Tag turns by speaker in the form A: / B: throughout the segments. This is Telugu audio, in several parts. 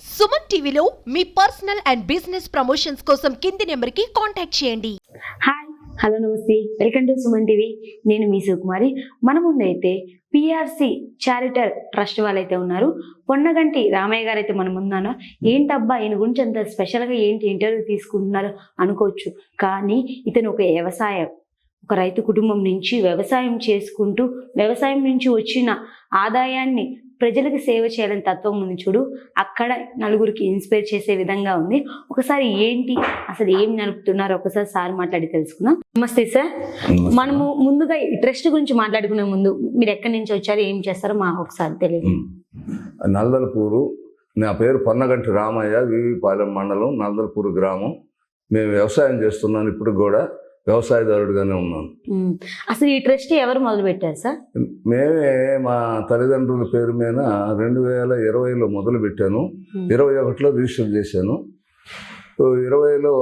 A: సుమన్ టీవీలో మీ పర్సనల్ అండ్ బిజినెస్ ప్రమోషన్స్ కోసం కింది నెంబర్కి కాంటాక్ట్ చేయండి.
B: హాయ్ హలో నమస్తే, వెల్కమ్ టు సుమన్ టీవీ. నేను మీ సుకుమారి. మన ముందు అయితే పిఆర్సి చారిటబుల్ ట్రస్ట్ వాళ్ళైతే ఉన్నారు. పొన్నగంటి రామయ్య గారు అయితే మన ముందున్నారు. ఏంటబ్బా ఈయన గురించి అంత స్పెషల్గా ఏంటి ఇంటర్వ్యూ తీసుకుంటున్నారు అనుకోవచ్చు, కానీ ఇతను ఒక రైతు కుటుంబం నుంచి వ్యవసాయం చేసుకుంటూ వ్యవసాయం నుంచి వచ్చిన ఆదాయాన్ని ప్రజలకు సేవ చేయాలని తత్వం ఉంది చూడు, అక్కడ నలుగురికి ఇన్స్పైర్ చేసే విధంగా ఉంది. ఒకసారి ఏంటి అసలు ఏం నడుపుతున్నారో ఒకసారి సార్ మాట్లాడి తెలుసుకుందాం. నమస్తే సార్. మనము ముందుగా ఈ ట్రస్ట్ గురించి మాట్లాడుకునే ముందు మీరు ఎక్కడి నుంచి వచ్చారు, ఏం చేస్తారో మాకు ఒకసారి తెలియదు.
C: నల్దలపూరు. నా పేరు పొన్నగంటి రామయ్య, వివిపాలెం మండలం, నల్దలపూరు గ్రామం. మేము వ్యవసాయం చేస్తున్నాను, ఇప్పుడు కూడా వ్యవసాయదారుడిగానే ఉన్నాను.
B: అసలు ఈ ట్రస్ట్ ఎవరు మొదలు పెట్టారు సార్?
C: మేమే మా తల్లిదండ్రుల పేరు మీద 2020లో మొదలు పెట్టాను. 21లో రిజిస్టర్ చేశాను. 20లో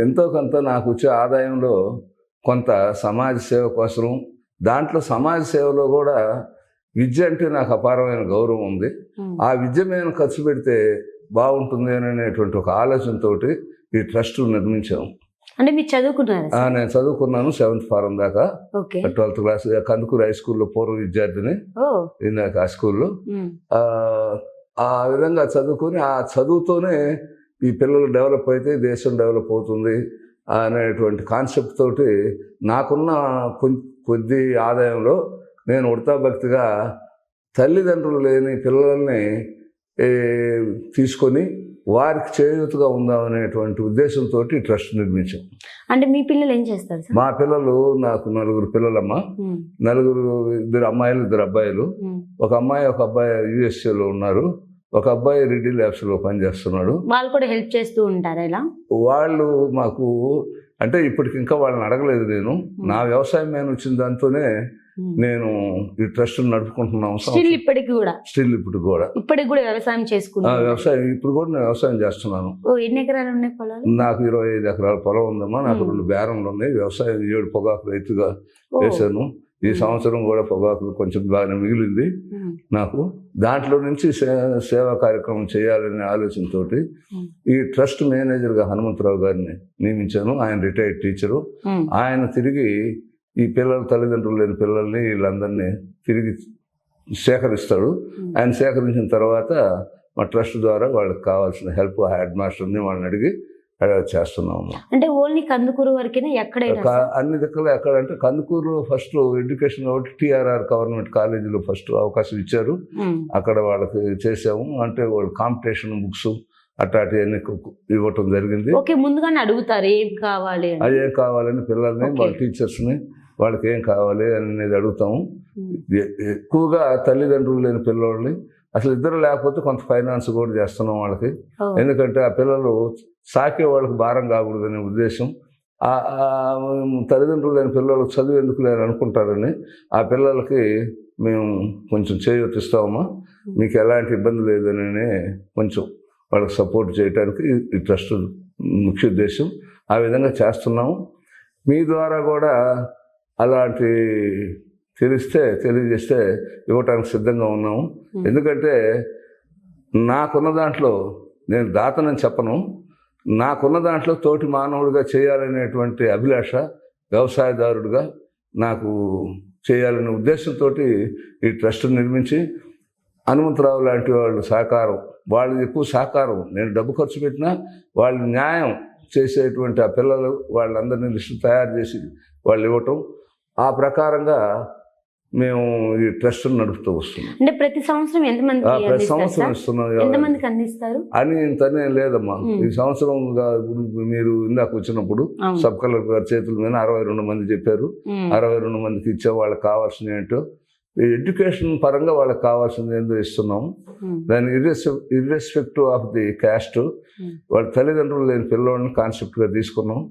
C: ఎంతో కొంత నాకు వచ్చే ఆదాయంలో కొంత సమాజ సేవ కోసం, దాంట్లో సమాజ సేవలో కూడా విద్య అంటే నాకు అపారమైన గౌరవం ఉంది. ఆ విద్య మీద ఖర్చు పెడితే బాగుంటుంది అనేటువంటి ఒక ఆలోచనతో ఈ ట్రస్ట్ నిర్మించాము.
B: అంటే మీరు చదువుకున్నారు?
C: నేను చదువుకున్నాను 7th ఫారం దాకా. 12th క్లాస్ కందుకూరు హై స్కూల్లో పూర్వ విద్యార్థిని. ఇందాక ఆ స్కూల్లో ఆ విధంగా చదువుకొని, ఆ చదువుతోనే ఈ పిల్లలు డెవలప్ అయితే దేశం డెవలప్ అవుతుంది అనేటువంటి కాన్సెప్ట్ తోటి నాకున్న కొద్ది ఆదాయంలో నేను ఉడతా భక్తిగా తల్లిదండ్రులు లేని పిల్లల్ని తీసుకొని వారికి చేయూతగా ఉందామనేటువంటి ఉద్దేశంతో ట్రస్ట్ నిర్మించాం.
B: అంటే మీ పిల్లలు ఏం చేస్తారు?
C: మా పిల్లలు, నాకు 4 పిల్లలమ్మ. 4, 2 అమ్మాయిలు 2 అబ్బాయిలు. ఒక అమ్మాయి ఒక అబ్బాయి యుఎస్ఏలో ఉన్నారు. ఒక అబ్బాయి రెడ్డి ల్యాబ్స్లో పనిచేస్తున్నాడు.
B: వాళ్ళు కూడా హెల్ప్ చేస్తూ ఉంటారా ఇలా?
C: వాళ్ళు మాకు అంటే ఇప్పటికి ఇంకా వాళ్ళని అడగలేదు. నేను నా వ్యవసాయం మీద వచ్చిన దాంతోనే నేను ఈ ట్రస్ట్ నడుపుకుంటున్నాను.
B: ఇప్పటికి కూడా వ్యవసాయం చేసుకుంటున్నాను.
C: వ్యవసాయం ఇప్పుడు కూడా నేను వ్యవసాయం చేస్తున్నాను.
B: ఎన్ని ఎకరాలు ఉన్నాయి పొలాలు?
C: నాకు 25 ఎకరాల పొలం ఉందమ్మా. నాకు 2 బేరంలు ఉన్నాయి. వ్యవసాయం 7 పొగాకు రైతుగా వేశాను. ఈ సంవత్సరం కూడా పొగాకులు కొంచెం బాగానే మిగిలింది నాకు. దాంట్లో నుంచి సేవా కార్యక్రమం చేయాలనే ఆలోచనతో ఈ ట్రస్ట్ మేనేజర్గా హనుమంతరావు గారిని నియమించాను. ఆయన రిటైర్డ్ టీచరు. ఆయన తిరిగి ఈ తల్లిదండ్రులు లేని పిల్లల్ని వీళ్ళందరినీ తిరిగి సేకరిస్తాడు. ఆయన సేకరించిన తర్వాత మా ట్రస్ట్ ద్వారా వాళ్ళకి కావాల్సిన హెల్ప్ హెడ్ మాస్టర్ని వాళ్ళని అడిగి చేస్తున్నాము.
B: అంటే ఓన్లీ కందుకూరు వరకేనా? ఎక్కడైనా
C: అన్ని దిక్కులు. ఎక్కడంటే కందుకూరు ఫస్ట్ ఎడ్యుకేషన్ కాబట్టి టీఆర్ఆర్ గవర్నమెంట్ కాలేజీలో ఫస్ట్ అవకాశం ఇచ్చారు. అక్కడ వాళ్ళకి చేసాము. అంటే వాళ్ళు కాంపిటీషన్ బుక్స్ అట్లాంటివన్నీ ఇవ్వటం జరిగింది.
B: ముందుగానే అడుగుతారు ఏం కావాలి,
C: అదేం కావాలని పిల్లల్ని, వాళ్ళ టీచర్స్ని వాళ్ళకి ఏం కావాలి అనేది అడుగుతాము. ఎక్కువగా తల్లిదండ్రులు లేని పిల్లల్ని, అసలు ఇద్దరు లేకపోతే కొంత ఫైనాన్స్ కూడా చేస్తున్నాం వాళ్ళకి. ఎందుకంటే ఆ పిల్లలు సాకే వాళ్ళకి భారం కాకూడదనే ఉద్దేశం. తల్లిదండ్రులు లేని పిల్లలకు చదువు ఎందుకు లేని అనుకుంటారని ఆ పిల్లలకి మేము కొంచెం చేయూతిస్తామమ్మా, మీకు ఎలాంటి ఇబ్బంది లేదని కొంచెం వాళ్ళకి సపోర్ట్ చేయడానికి ఈ ట్రస్ట్ ముఖ్య ఉద్దేశం. ఆ విధంగా చేస్తున్నాము. మీ ద్వారా కూడా అలాంటి తెలియజేస్తే ఇవ్వటానికి సిద్ధంగా ఉన్నాము. ఎందుకంటే నాకున్న దాంట్లో నేను దాతనని చెప్పను. నాకున్న దాంట్లో తోటి మానవుడిగా చేయాలనేటువంటి అభిలాష, వ్యవసాయదారుడిగా నాకు చేయాలనే ఉద్దేశంతో ఈ ట్రస్ట్ నిర్మించి హనుమంతరావు లాంటి వాళ్ళు సహకారం, వాళ్ళు ఎక్కువ సహకారం, నేను డబ్బు ఖర్చు పెట్టినా వాళ్ళు న్యాయం చేసేటువంటి ఆ పిల్లలు వాళ్ళందరినీ లిస్టు తయారు చేసి వాళ్ళు ఇవ్వటం, ఆ ప్రకారంగా మేము ఈ ట్రస్ట్ నడుపుతూ వస్తున్నాం.
B: అంటే ప్రతి సంవత్సరం
C: ప్రతి సంవత్సరం
B: ఇస్తున్నాం
C: అని ఇంతనే లేదమ్మా. ఈ సంవత్సరం మీరు ఇందాక వచ్చినప్పుడు సబ్ కలెక్టర్ గారి చేతుల మీద 62 మంది చెప్పారు. 62 మందికి ఇచ్చే వాళ్ళకి కావాల్సిన ఏంటో ఎడ్యుకేషన్ పరంగా వాళ్ళకి కావాల్సింది ఏందో ఇస్తున్నాము. దాని ఇర్రెస్పెక్టివ్ ఆఫ్ ది క్యాస్ట్ వాళ్ళ తల్లిదండ్రులు లేని పిల్లవాళ్ళని కాన్సెప్ట్గా తీసుకున్నాం.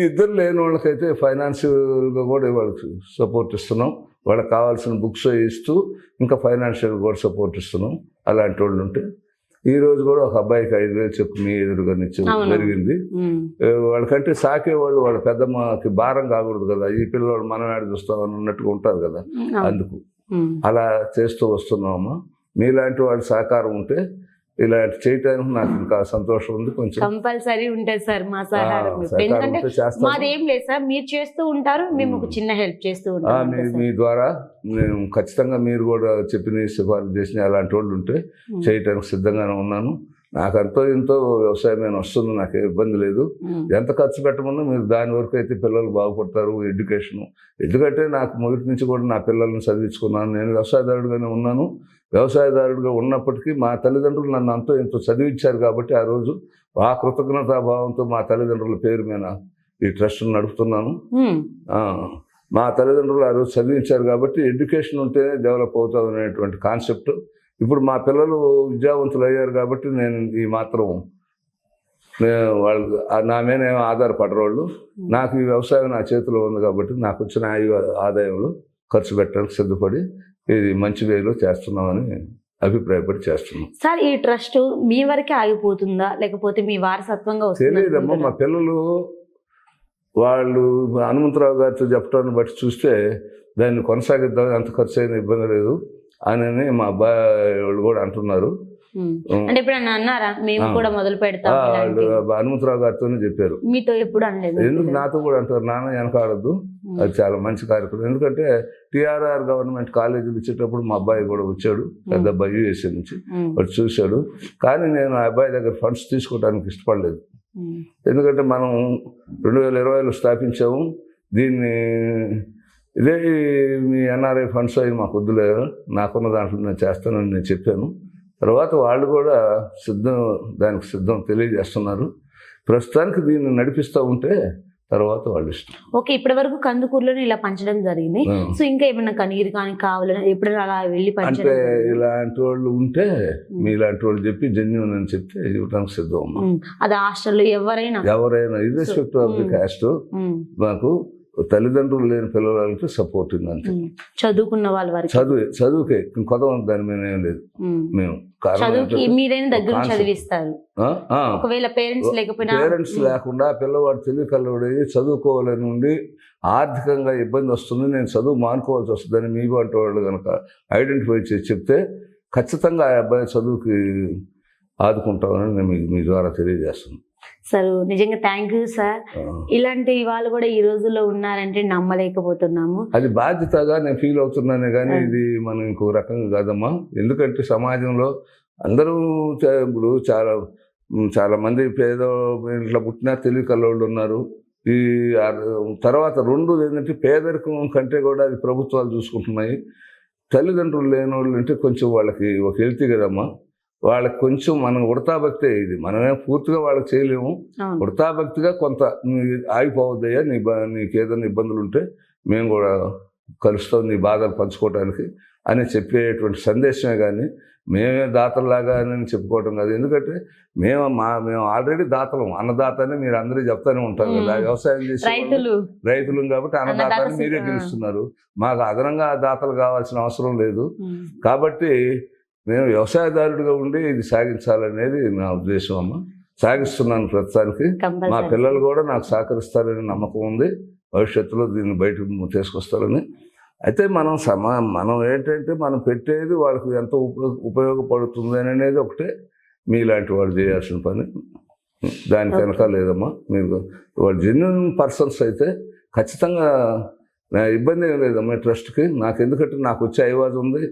C: ఇద్దరు లేని వాళ్ళకైతే ఫైనాన్షియల్గా కూడా వాళ్ళకి సపోర్ట్ ఇస్తున్నాం. వాళ్ళకి కావాల్సిన బుక్స్ ఇస్తూ ఇంకా ఫైనాన్షియల్గా కూడా సపోర్ట్ ఇస్తున్నాం. అలాంటి వాళ్ళు ఉంటే ఈరోజు కూడా ఒక అబ్బాయికి 5,000 చెక్కు మీ ఎదురుగా జరిగింది. వాళ్ళకంటే సాకేవాళ్ళు వాళ్ళ పెద్దమ్మకి భారం కాకూడదు కదా, ఈ పిల్లవాడు మనం ఆడ చూస్తామని ఉన్నట్టుగా ఉంటారు కదా, అందుకు అలా చేస్తూ వస్తున్నామమ్మా. మీలాంటి వాళ్ళ సహకారం ఉంటే ఇలాంటి చేయటానికి నాకు ఇంకా సంతోషం ఉంది. కొంచెం
B: కంపల్సరీ ఉంటుంది సార్ మా సహాయం.
C: సహకారం
B: ఎందుకంటే
C: ఉంటే చేస్తాను.
B: మాదేం లేదు సార్, మీరు చేస్తూ ఉంటారు, మేము ఒక చిన్న హెల్ప్ చేస్తూ ఉంటాం.
C: మీ ద్వారా నేను ఖచ్చితంగా మీరు కూడా చెప్పిన సిఫార్సు చేసిన అలాంటి వాళ్ళు ఉంటే చేయటానికి సిద్ధంగానే ఉన్నాను. నాకు అంతో ఎంతో వ్యవసాయం నేను వస్తుంది, నాకు ఇబ్బంది లేదు. ఎంత ఖర్చు పెట్టమన్నా మీరు దాని వరకు అయితే పిల్లలు బాగుపడతారు. ఎడ్యుకేషను ఎందుకంటే నాకు మొదటి నుంచి కూడా నా పిల్లల్ని చదివించుకున్నాను. నేను వ్యవసాయదారుడిగానే ఉన్నాను. వ్యవసాయదారుడిగా ఉన్నప్పటికీ మా తల్లిదండ్రులు నన్ను అంతో ఎంతో చదివించారు కాబట్టి ఆ రోజు ఆ కృతజ్ఞతాభావంతో మా తల్లిదండ్రుల పేరు మీద ఈ ట్రస్ట్ను నడుపుతున్నాను. మా తల్లిదండ్రులు ఆ రోజు చదివించారు కాబట్టి ఎడ్యుకేషన్ ఉంటేనే డెవలప్ అవుతాం అనేటువంటి కాన్సెప్ట్. ఇప్పుడు మా పిల్లలు విద్యావంతులు అయ్యారు కాబట్టి నేను ఈ మాత్రం వాళ్ళు నా మీద ఏమో ఆధారపడరు. వాళ్ళు నాకు ఈ వ్యవసాయం నా చేతిలో ఉంది కాబట్టి నాకు వచ్చిన ఆదాయంలో ఖర్చు పెట్టడానికి సిద్ధపడి ఇది మంచి వేలో చేస్తున్నామని అభిప్రాయపడి చేస్తున్నాం.
B: సార్ ఈ ట్రస్ట్ మీ వరకే ఆగిపోతుందా లేకపోతే మీ వారసత్వంగా
C: తెలియదమ్మా. మా పిల్లలు వాళ్ళు హనుమంతరావు గారితో చెప్పడాన్ని బట్టి చూస్తే దాన్ని కొనసాగిద్దాం, ఎంత ఖర్చు అయినా ఇబ్బంది లేదు అని మా అబ్బాయి వాళ్ళు కూడా అంటున్నారు.
B: అంటే ఇప్పుడు అన్నారా మేము కూడా మొదలు పెడతాం?
C: హనుమంతరావు గారితోనే చెప్పారు.
B: మీతో ఎప్పుడు అనలేదు?
C: ఎందుకు నాతో కూడా అంటారు, నాన్న వెనకాడద్దు, అది చాలా మంచి కార్యక్రమం. ఎందుకంటే టిఆర్ఆర్ గవర్నమెంట్ కాలేజీలు ఇచ్చేటప్పుడు మా అబ్బాయి కూడా వచ్చాడు, పెద్ద అబ్బాయి యూఎస్ఏ నుంచి వాడు చూశాడు. కానీ నేను ఆ అబ్బాయి దగ్గర ఫండ్స్ తీసుకోవడానికి ఇష్టపడలేదు. ఎందుకంటే మనం 2020లో స్థాపించాము దీన్ని. ఇదే మీ ఎన్ఆర్ఐ ఫండ్స్ అవి మాకు వద్దులేదు, నాకున్న దాంట్లో నేను చేస్తానని నేను చెప్పాను. తర్వాత వాళ్ళు కూడా దానికి సిద్ధం తెలియజేస్తున్నారు. ప్రస్తుతానికి దీన్ని నడిపిస్తూ ఉంటే తర్వాత వాళ్ళు ఇష్టం.
B: ఓకే, ఇప్పటి వరకు కందుకూరులోనే ఇలా పంచడం జరిగింది. సో ఇంకా ఏమైనా కనీరు కానీ కావాలని ఎప్పుడైనా అలా వెళ్ళి
C: అంటే ఇలాంటి వాళ్ళు ఉంటే మీలాంటి వాళ్ళు చెప్పి జెన్యూన్ అని చెప్తే ఇవ్వడానికి సిద్ధం.
B: అది హాస్టల్లో ఎవరైనా
C: ఇర్రెస్పెక్టివ్ ఆఫ్ ది కాస్ట్ మాకు తల్లిదండ్రులు లేని పిల్లలకి సపోర్టింగ్ అంతే.
B: చదువుకున్న వాళ్ళ వారికి
C: చదువుకే కొత్త దాని మీద ఏం లేదు. మేము
B: మీరైనా దగ్గర చదివిస్తారు. ఒకవేళ పేరెంట్స్
C: లేకుండా పిల్లవాడు తెలివికల్లవాడి చదువుకోవాలని ఉండి ఆర్థికంగా ఇబ్బంది వస్తుంది, నేను చదువు మానుకోవాల్సి వస్తుందని మీకు అంటే వాళ్ళు కనుక ఐడెంటిఫై చేసి చెప్తే ఖచ్చితంగా ఆ అబ్బాయి చదువుకి ఆదుకుంటామని నేను మీ ద్వారా తెలియజేస్తున్నాను.
B: సార్ నిజంగా థ్యాంక్ యూ సార్. ఇలాంటి వాళ్ళు కూడా ఈ రోజుల్లో ఉన్నారంటే నమ్మలేకపోతున్నాము.
C: అది బాధ్యతగా నేను ఫీల్ అవుతున్నానే కానీ ఇది మనం ఇంకో రకంగా కాదమ్మా. ఎందుకంటే సమాజంలో అందరూ ఇప్పుడు చాలా మంది పేద ఇంట్లో పుట్టినా తెలివి కల్లోళ్ళు ఉన్నారు. ఈ తర్వాత రెండోది ఏంటంటే పేదరికం కంటే కూడా అది ప్రభుత్వాలు చూసుకుంటున్నాయి. తల్లిదండ్రులు లేని వాళ్ళు అంటే కొంచెం వాళ్ళకి ఒక హెల్తీ కదమ్మా. వాళ్ళకి కొంచెం మనం ఉడతాభక్తే, ఇది మనమే పూర్తిగా వాళ్ళకి చేయలేము. ఉడతాభక్తిగా కొంత ఆగిపోవద్దయ్యా, నీకు ఏదైనా ఇబ్బందులు ఉంటే మేము కూడా కలుస్తాం నీ బాధలు పంచుకోవడానికి అని చెప్పేటువంటి సందేశమే కానీ మేమే దాతల్లాగా అని చెప్పుకోవటం కాదు. ఎందుకంటే మేము ఆల్రెడీ దాతలం, అన్నదాత అని మీరు అందరూ చెప్తానే ఉంటారు కదా. వ్యవసాయం చేసే రైతులు కాబట్టి అన్నదాతని మీరే గెలుస్తున్నారు. మాకు అదనంగా దాతలు కావాల్సిన అవసరం లేదు. కాబట్టి నేను వ్యవసాయదారుడిగా ఉండి ఇది సాగించాలనేది నా ఉద్దేశం అమ్మ. సాగిస్తున్నాను ప్రస్తుతానికి. మా పిల్లలు కూడా నాకు సహకరిస్తారని నమ్మకం ఉంది. భవిష్యత్తులో దీన్ని బయటకు తీసుకొస్తారని. అయితే మనం ఏంటంటే మనం పెట్టేది వాళ్ళకి ఎంత ఉపయోగపడుతుంది అనేది ఒకటే మీలాంటి వాళ్ళు చేయాల్సిన పని. దానికి వెనక లేదమ్మా. మీరు వాళ్ళు జెన్యూన్ పర్సన్స్ అయితే ఖచ్చితంగా ఇబ్బంది ఏం లేదమ్మా ట్రస్ట్కి. నాకు ఎందుకంటే నాకు వచ్చే ఐవాజ్ ఉంది,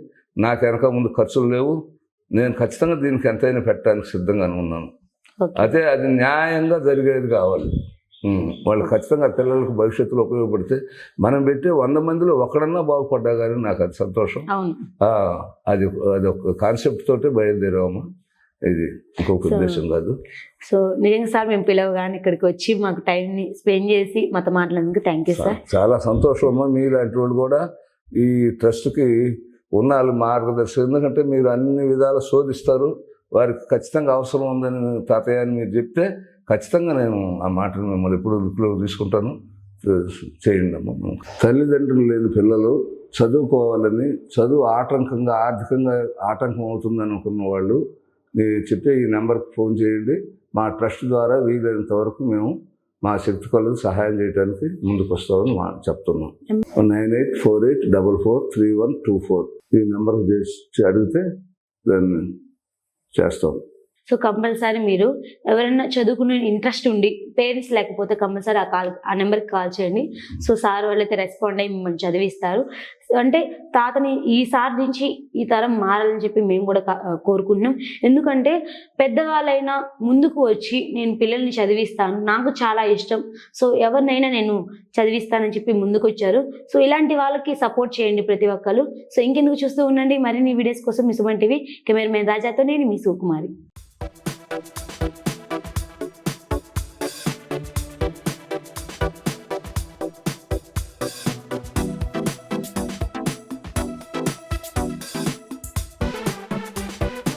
C: నాకు వెనక ముందు ఖర్చులు లేవు. నేను ఖచ్చితంగా దీనికి ఎంతైనా పెట్టడానికి సిద్ధంగానే ఉన్నాను. అదే అది న్యాయంగా జరిగేది కావాలి. వాళ్ళు ఖచ్చితంగా పిల్లలకు భవిష్యత్తులో ఉపయోగపడితే మనం పెట్టే 100 మందిలో ఒకడన్నా బాగుపడ్డా కానీ నాకు అది సంతోషం. అది ఒక కాన్సెప్ట్ తోటే బయలుదేరామమ్మా. ఇది ఇంకొక ఉద్దేశం కాదు.
B: సో నిజంగా సార్ మేము పిలవగానే ఇక్కడికి వచ్చి మాకు టైంని స్పెండ్ చేసి మాతో మాట్లాడేందుకు థ్యాంక్ యూ సార్. చాలా సంతోషం అమ్మా. మీలాంటి వాళ్ళు కూడా ఈ ట్రస్ట్కి ఉన్నాళ్ళు మార్గదర్శకులు. ఎందుకంటే మీరు అన్ని విధాలు శోధిస్తారు. వారికి ఖచ్చితంగా అవసరం ఉందని తాతయ్య అని మీరు చెప్తే ఖచ్చితంగా నేను ఆ మాటను మిమ్మల్ని ఎప్పుడు లిప్లో తీసుకుంటాను. చేయండి అమ్మ. తల్లిదండ్రులు లేని పిల్లలు చదువుకోవాలని, చదువు ఆర్థికంగా ఆటంకం అవుతుందని అనుకున్న వాళ్ళు చెప్పే ఈ నెంబర్కి ఫోన్ చేయండి. మా ట్రస్ట్ ద్వారా వీలైనంత వరకు మేము మా శక్తి కొలది సహాయం చేయడానికి ముందుకు వస్తామని చెప్తున్నాం. 9848443124 ఈ నెంబర్కి చేసి అడిగితే దాన్ని చేస్తాం. సో కంపల్సరీ మీరు ఎవరైనా చదువుకునే ఇంట్రెస్ట్ ఉండి పేరెంట్స్ లేకపోతే కంపల్సరీ ఆ నెంబర్కి కాల్ చేయండి. సో సార్ వాళ్ళైతే రెస్పాండ్ అయ్యి మిమ్మల్ని చదివిస్తారు. అంటే తాతని ఈ సార్ నుంచి ఈ తరం మారాలని చెప్పి మేము కూడా కోరుకుంటున్నాం. ఎందుకంటే పెద్దవాళ్ళైనా ముందుకు వచ్చి నేను పిల్లల్ని చదివిస్తాను, నాకు చాలా ఇష్టం, సో ఎవరినైనా నేను చదివిస్తానని చెప్పి ముందుకు వచ్చారు. సో ఇలాంటి వాళ్ళకి సపోర్ట్ చేయండి ప్రతి ఒక్కరు. సో ఇంకెందుకు చూస్తూ ఉండండి మరిన్ని వీడియోస్ కోసం మీ సుమన్ టీవీ. కెమెరామెన్ రాజాతో నేను మీ సుకుమారి.